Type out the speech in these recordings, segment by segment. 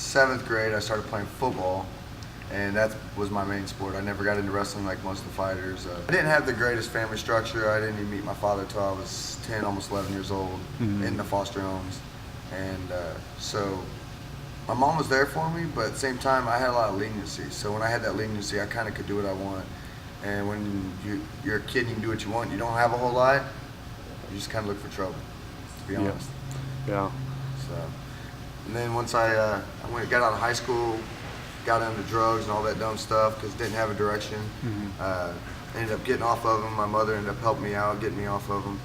7th grade, I started playing football, and that was my main sport. I never got into wrestling like most of the fighters. I didn't have the greatest family structure. I didn't even meet my father until I was 10, almost 11 years old, in the foster homes. And so my mom was there for me, but at the same time, I had a lot of leniency. So when I had that leniency, I kind of could do what I want. And when you're a kid, you can do what you want. You don't have a whole lot. You just kind of look for trouble, to be honest. Yeah. So, and then once I got out of high school, got into drugs and all that dumb stuff because didn't have a direction. Ended up getting off of them. My mother ended up helping me out, getting me off of them.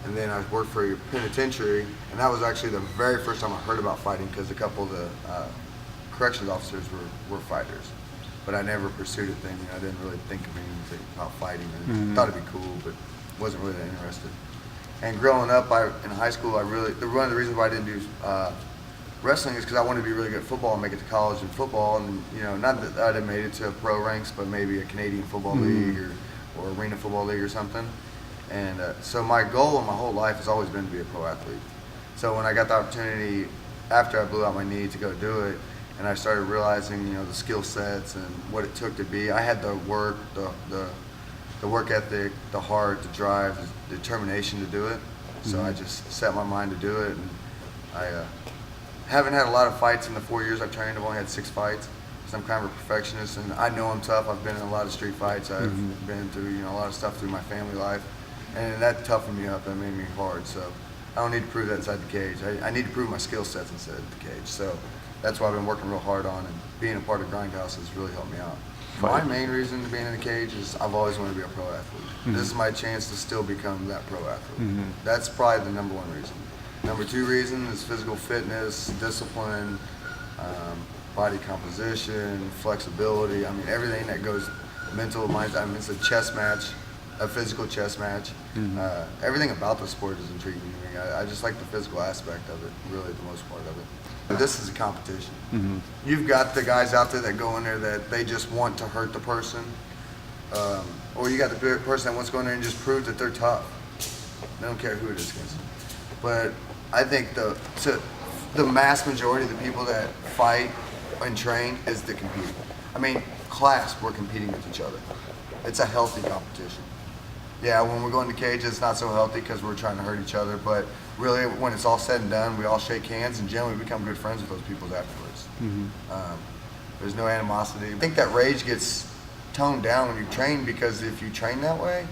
And then I worked for a penitentiary, and that was actually the very first time I heard about fighting because a couple of the corrections officers were fighters. But I never pursued it then. I didn't really think of anything about fighting. I thought it'd be cool, but wasn't really that interested. And growing up, in high school, one of the reasons why I didn't do wrestling is because I wanted to be really good at football and make it to college in football. And not that I'd have made it to pro ranks, but maybe a Canadian football league or arena football league or something. And so my goal in my whole life has always been to be a pro athlete. So when I got the opportunity after I blew out my knee to go do it, and I started realizing the skill sets and what it took to be, I had the work, the work ethic, the heart, the drive, the determination to do it. So I just set my mind to do it. And I haven't had a lot of fights in the 4 years I've trained. I've only had 6 fights. So I'm kind of a perfectionist, and I know I'm tough. I've been in a lot of street fights. I've been through a lot of stuff through my family life, and that toughened me up. That made me hard. So I don't need to prove that inside the cage. I need to prove my skill sets inside the cage. So that's what I've been working real hard on, and being a part of Grindhouse has really helped me out. My main reason to being in the cage is I've always wanted to be a pro athlete. This is my chance to still become that pro athlete. That's probably the number 1 reason. Number 2 reason is physical fitness, discipline, body composition, flexibility. I mean, everything that goes mental, mind. I mean, it's a chess match, a physical chess match. Everything about the sport is intriguing to me. I just like the physical aspect of it, really, the most part of it. This is a competition. You've got the guys out there that go in there that they just want to hurt the person, or you got the person that wants to go in there and just prove that they're tough. They don't care who it is against. But I think the mass majority of the people that fight and train is the competing. I mean, class, we're competing with each other. It's a healthy competition. Yeah, when we're going to cage, it's not so healthy because we're trying to hurt each other, but really when it's all said and done, we all shake hands and generally become good friends with those people afterwards. There's no animosity. I think that rage gets toned down when you train, because if you train that way,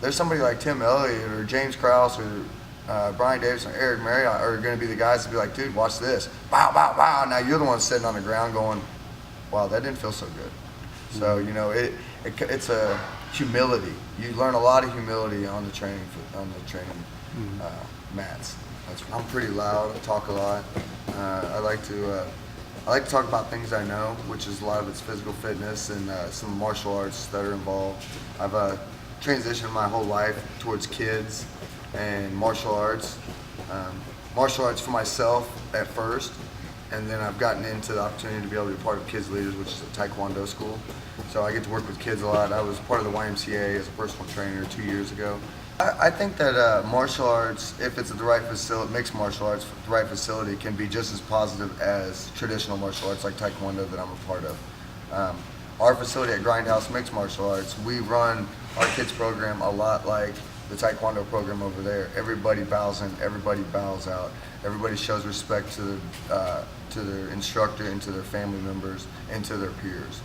there's somebody like Tim Elliott or James Krause or Brian Davis or Eric Marriott are going to be the guys to be like, dude, watch this. Wow, wow, wow. Now you're the one sitting on the ground going, wow, that didn't feel so good. So, it's a humility. You learn a lot of humility on the training mats. I'm pretty loud. I talk a lot. I like to talk about things I know, which is a lot of it's physical fitness and some martial arts that are involved. I've transitioned my whole life towards kids and martial arts. Martial arts for myself at first, and then I've gotten into the opportunity to be able to be part of Kids Leaders, which is a Taekwondo school. So I get to work with kids a lot. I was part of the YMCA as a personal trainer 2 years ago. I think that martial arts, if it's at the right facility, mixed martial arts, the right facility, can be just as positive as traditional martial arts like Taekwondo that I'm a part of. Our facility at Grindhouse Mixed Martial Arts, we run our kids program a lot like the Taekwondo program over there. Everybody bows in, everybody bows out. Everybody shows respect to their instructor and to their family members and to their peers.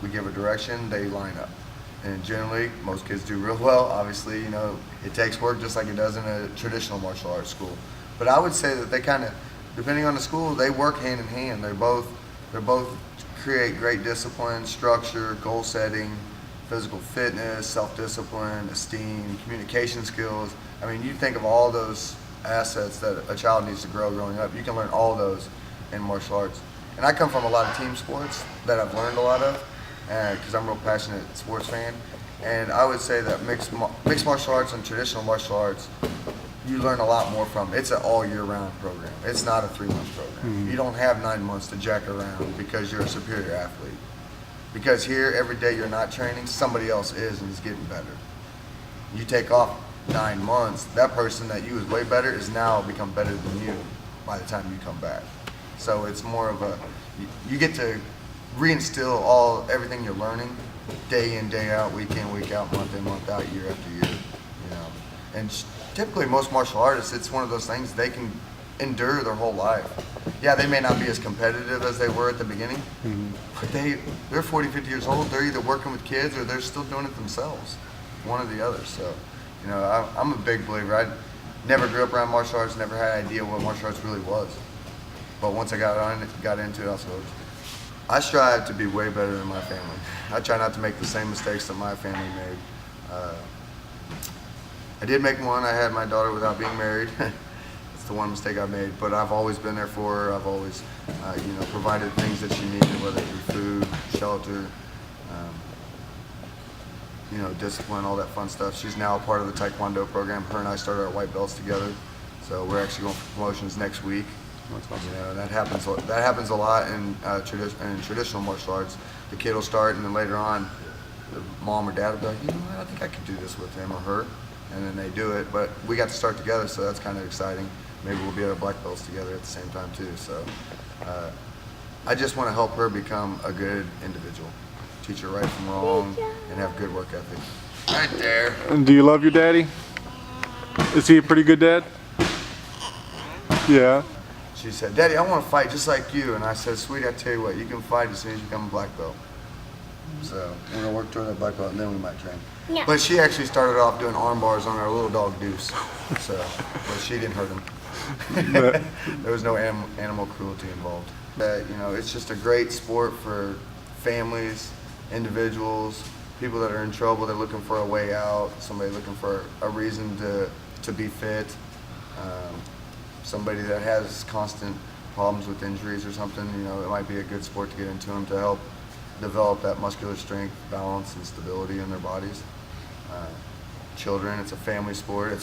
We give a direction, they line up. And generally, most kids do real well. Obviously, it takes work just like it does in a traditional martial arts school. But I would say that they kind of, depending on the school, they work hand in hand. They both create great discipline, structure, goal setting, physical fitness, self-discipline, esteem, communication skills. I mean, you think of all those assets that a child needs to grow growing up. You can learn all those in martial arts. And I come from a lot of team sports that I've learned a lot of, because I'm a real passionate sports fan. And I would say that mixed martial arts and traditional martial arts, you learn a lot more from. It's an all year round program. It's not a 3-month program. You don't have 9 months to jack around because you're a superior athlete. Because here, every day you're not training, somebody else is and is getting better. You take off 9 months, that person that you was way better is now become better than you by the time you come back. So it's more of a, you get to reinstill everything you're learning day in, day out, week in, week out, month in, month out, year after year, you know. And typically most martial artists, it's one of those things they can endure their whole life. Yeah, they may not be as competitive as they were at the beginning, but they're 40, 50 years old. They're either working with kids or they're still doing it themselves, one or the other. So, you know, I'm a big believer. I never grew up around martial arts, never had an idea what martial arts really was. But once I got into it, I was hooked. I strive to be way better than my family. I try not to make the same mistakes that my family made. I did make one. I had my daughter without being married. It's the one mistake I made, but I've always been there for her. I've always, you know, provided things that she needed, whether it be food, shelter, you know, discipline, all that fun stuff. She's now a part of the Taekwondo program. Her and I started our white belts together, so we're actually going for promotions next week. That's awesome. You know, that happens a lot in traditional martial arts. The kid will start, and then later on, the mom or dad will be like, you know what, I think I could do this with him or her, and then they do it. But we got to start together, so that's kind of exciting. Maybe we'll be at our black belts together at the same time too. So I just want to help her become a good individual, teach her right from wrong, and have good work ethic. Right there. And do you love your daddy? Is he a pretty good dad? Yeah. She said, Daddy, I want to fight just like you. And I said, sweetie, I tell you what, you can fight as soon as you become a black belt. So we're going to work toward that black belt, and then we might train. No. But she actually started off doing arm bars on our little dog Deuce. So, but she didn't hurt him. There was no animal cruelty involved. You know, it's just a great sport for families, individuals, people that are in trouble, they're looking for a way out, somebody looking for a reason to be fit. Somebody that has constant problems with injuries or something, you know, it might be a good sport to get into them to help develop that muscular strength, balance, and stability in their bodies. Children, it's a family sport.